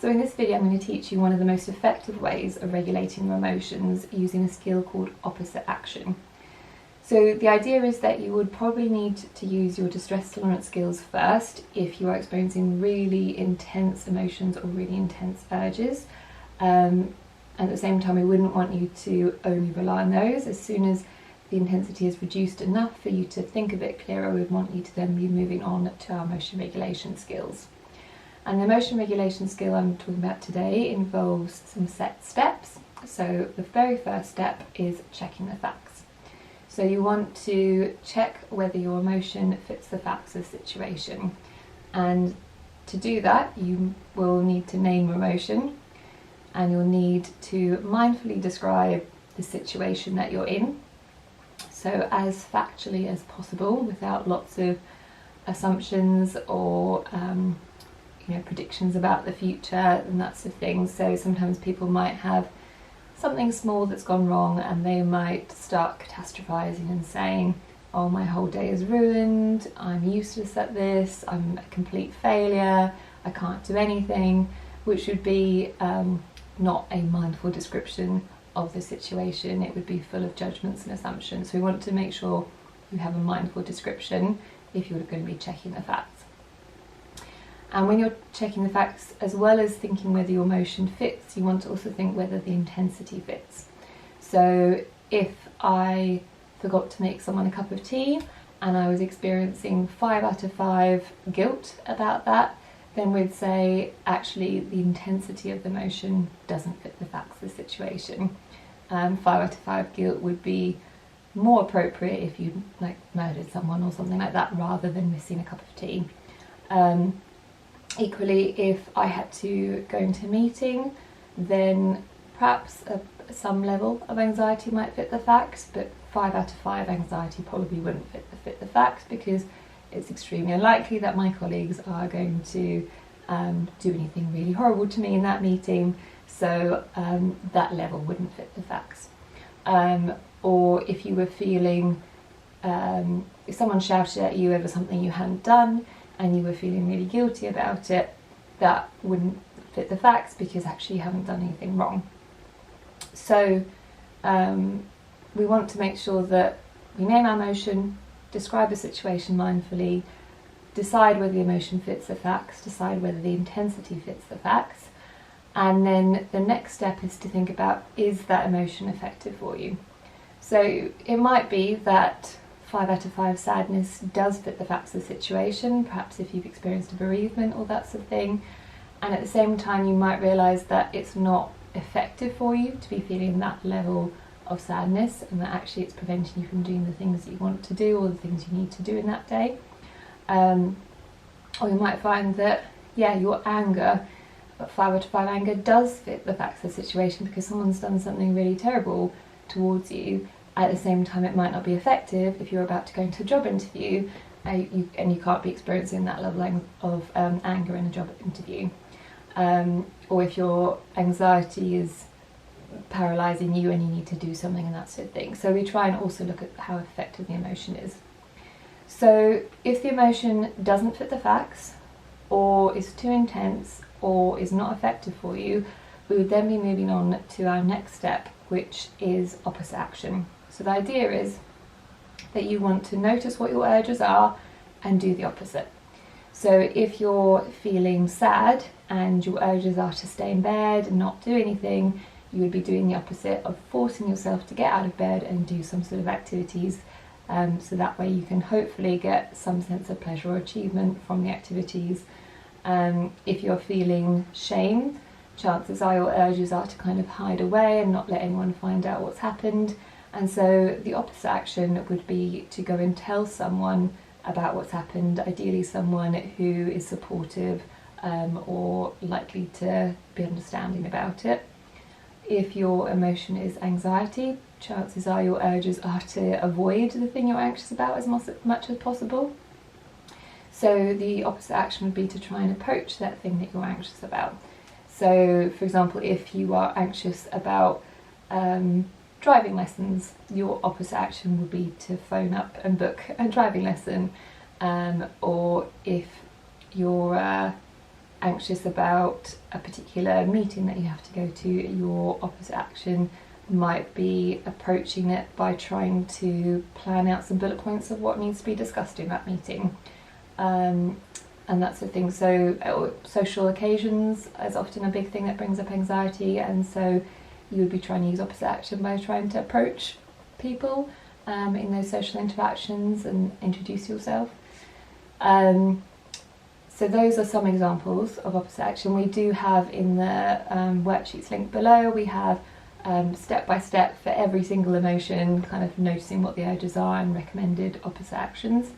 So in this video I'm going to teach you one of the most effective ways of regulating your emotions using a skill called opposite action. So the idea is that you would probably need to use your distress tolerance skills first if you are experiencing really intense emotions or really intense urges. At the same time, we wouldn't want you to only rely on those. As soon as the intensity is reduced enough for you to think a bit clearer, we'd want you to then be moving on to our emotion regulation skills. And the emotion regulation skill I'm talking about today involves some set steps. So the very first step is checking the facts. So you want to check whether your emotion fits the facts of the situation. And to do that, you will need to name your emotion, and you'll need to mindfully describe the situation that you're in. So as factually as possible, without lots of assumptions or predictions about the future and that sort of thing. So sometimes people might have something small that's gone wrong and they might start catastrophizing and saying, oh, my whole day is ruined, I'm useless at this, I'm a complete failure, I can't do anything, which would be not a mindful description of the situation. It would be full of judgments and assumptions. So we want to make sure you have a mindful description if you're going to be checking the facts. And when you're checking the facts, as well as thinking whether your emotion fits, you want to also think whether the intensity fits. So if I forgot to make someone a cup of tea and I was experiencing 5 out of 5 guilt about that, then we'd say actually the intensity of the emotion doesn't fit the facts of the situation. 5 out of 5 guilt would be more appropriate if you murdered someone or something like that, rather than missing a cup of tea. Equally, if I had to go into a meeting, then perhaps some level of anxiety might fit the facts, but 5 out of 5 anxiety probably wouldn't fit the facts, because it's extremely unlikely that my colleagues are going to do anything really horrible to me in that meeting, so that level wouldn't fit the facts. Or if you were feeling, if someone shouted at you over something you hadn't done and you were feeling really guilty about it, that wouldn't fit the facts because actually you haven't done anything wrong. So we want to make sure that we name our emotion, describe the situation mindfully, decide whether the emotion fits the facts, decide whether the intensity fits the facts, and then the next step is to think about, is that emotion effective for you? So it might be that 5 out of 5 sadness does fit the facts of the situation, perhaps if you've experienced a bereavement or that sort of thing, and at the same time you might realise that it's not effective for you to be feeling that level of sadness, and that actually it's preventing you from doing the things that you want to do or the things you need to do in that day. Or you might find that, your anger, 5 out of 5 anger does fit the facts of the situation because someone's done something really terrible towards you. At the same time, it might not be effective if you're about to go into a job interview and you can't be experiencing that level of anger in a job interview. Or if your anxiety is paralysing you and you need to do something and that sort of thing. So we try and also look at how effective the emotion is. So if the emotion doesn't fit the facts, or is too intense, or is not effective for you, we would then be moving on to our next step, which is opposite action. So the idea is that you want to notice what your urges are and do the opposite. So if you're feeling sad and your urges are to stay in bed and not do anything, you would be doing the opposite of forcing yourself to get out of bed and do some sort of activities, so that way you can hopefully get some sense of pleasure or achievement from the activities. If you're feeling shame, chances are your urges are to kind of hide away and not let anyone find out what's happened. And so the opposite action would be to go and tell someone about what's happened, ideally someone who is supportive or likely to be understanding about it. If your emotion is anxiety, chances are your urges are to avoid the thing you're anxious about as much as possible. So the opposite action would be to try and approach that thing that you're anxious about. So for example, if you are anxious about driving lessons, your opposite action would be to phone up and book a driving lesson. Or if you're anxious about a particular meeting that you have to go to, your opposite action might be approaching it by trying to plan out some bullet points of what needs to be discussed in that meeting. And that's the thing. So social occasions is often a big thing that brings up anxiety, and so you would be trying to use opposite action by trying to approach people in those social interactions and introduce yourself. So those are some examples of opposite action. We do have in the worksheets linked below, we have step by step for every single emotion, kind of noticing what the urges are and recommended opposite actions.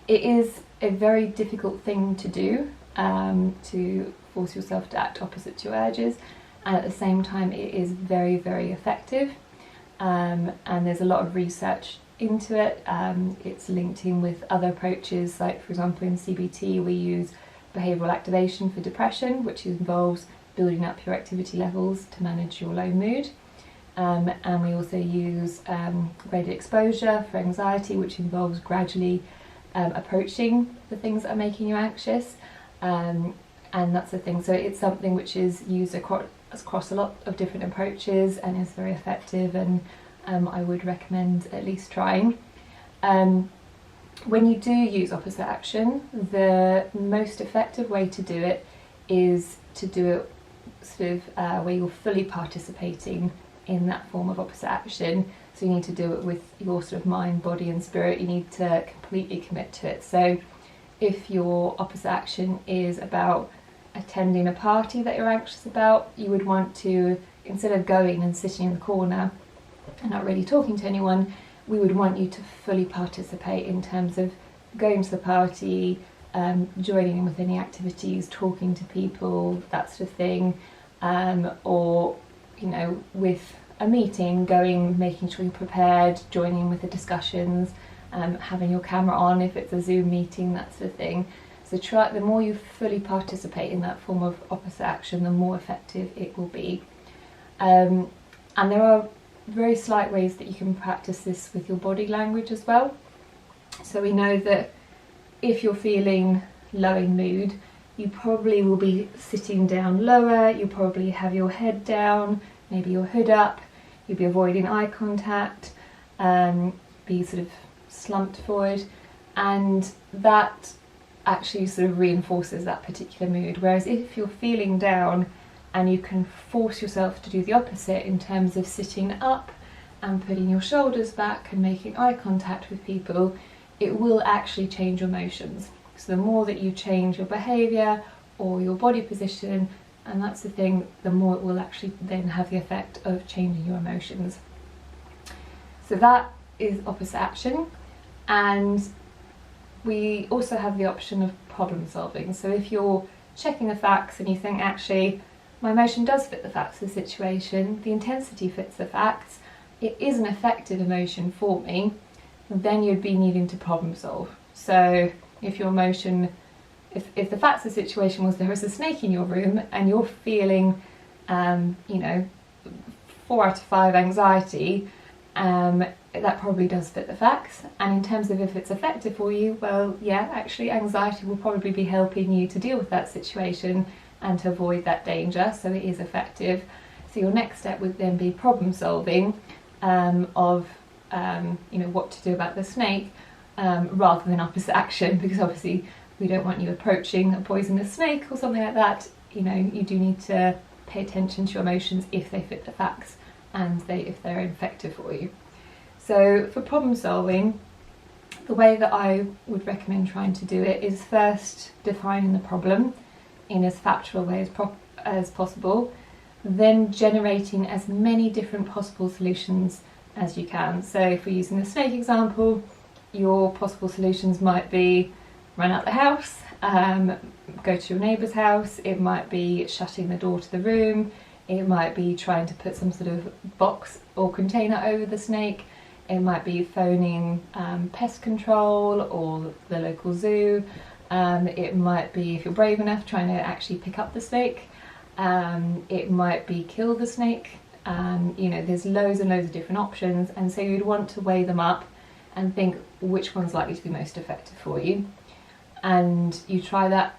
It is a very difficult thing to do, to force yourself to act opposite to your urges, and at the same time it is very, very effective, and there's a lot of research into it. It's linked in with other approaches, like for example in CBT we use behavioural activation for depression, which involves building up your activity levels to manage your low mood, and we also use graded exposure for anxiety, which involves gradually approaching the things that are making you anxious, and that's the thing. So it's something which is used across a lot of different approaches and is very effective, and I would recommend at least trying. When you do use opposite action, the most effective way to do it is to do it sort of where you're fully participating in that form of opposite action. So you need to do it with your sort of mind, body and spirit. You need to completely commit to it. So if your opposite action is about attending a party that you're anxious about, you would want to, instead of going and sitting in the corner and not really talking to anyone, we would want you to fully participate in terms of going to the party, joining in with any activities, talking to people, that sort of thing, or, you know, with a meeting, going, making sure you're prepared, joining with the discussions, having your camera on if it's a Zoom meeting, that sort of thing. So the more you fully participate in that form of opposite action, the more effective it will be. And there are very slight ways that you can practice this with your body language as well. So we know that if you're feeling low in mood, you probably will be sitting down lower, you probably have your head down, maybe your hood up, you'll be avoiding eye contact, be sort of slumped forward, and that actually sort of reinforces that particular mood. Whereas if you're feeling down and you can force yourself to do the opposite in terms of sitting up and putting your shoulders back and making eye contact with people, it will actually change your emotions. So the more that you change your behaviour or your body position, and that's the thing, the more it will actually then have the effect of changing your emotions. So that is opposite action. And we also have the option of problem solving. So if you're checking the facts and you think, actually, my emotion does fit the facts of the situation, the intensity fits the facts, it is an effective emotion for me, then you'd be needing to problem solve. So if your emotion, if the facts of the situation was there was a snake in your room and you're feeling, 4 out of 5 anxiety, that probably does fit the facts. And in terms of if it's effective for you, well, yeah, actually anxiety will probably be helping you to deal with that situation and to avoid that danger, so it is effective. So your next step would then be problem solving of what to do about the snake, rather than opposite action, because obviously we don't want you approaching a poisonous snake or something like that. You do need to pay attention to your emotions if they fit the facts and if they're effective for you. So for problem solving, the way that I would recommend trying to do it is first defining the problem in as factual a way as possible, then generating as many different possible solutions as you can. So if we're using the snake example, your possible solutions might be run out the house, go to your neighbour's house, it might be shutting the door to the room, it might be trying to put some sort of box or container over the snake, it might be phoning pest control or the local zoo, it might be, if you're brave enough, trying to actually pick up the snake, it might be kill the snake. There's loads and loads of different options, and so you'd want to weigh them up and think which one's likely to be most effective for you. And you try that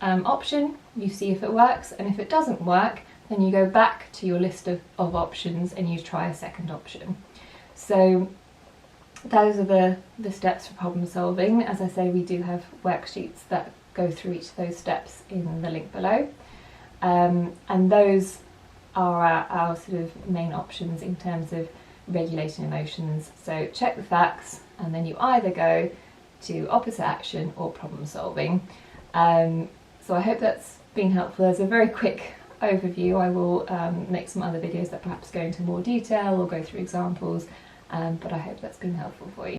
option, you see if it works, and if it doesn't work, then you go back to your list of options and you try a second option. So those are the steps for problem solving. As I say, we do have worksheets that go through each of those steps in the link below, and those are our sort of main options in terms of regulating emotions. So check the facts, and then you either go to opposite action or problem solving. So I hope that's been helpful. There's a very quick overview. I will make some other videos that perhaps go into more detail or go through examples, but I hope that's been helpful for you.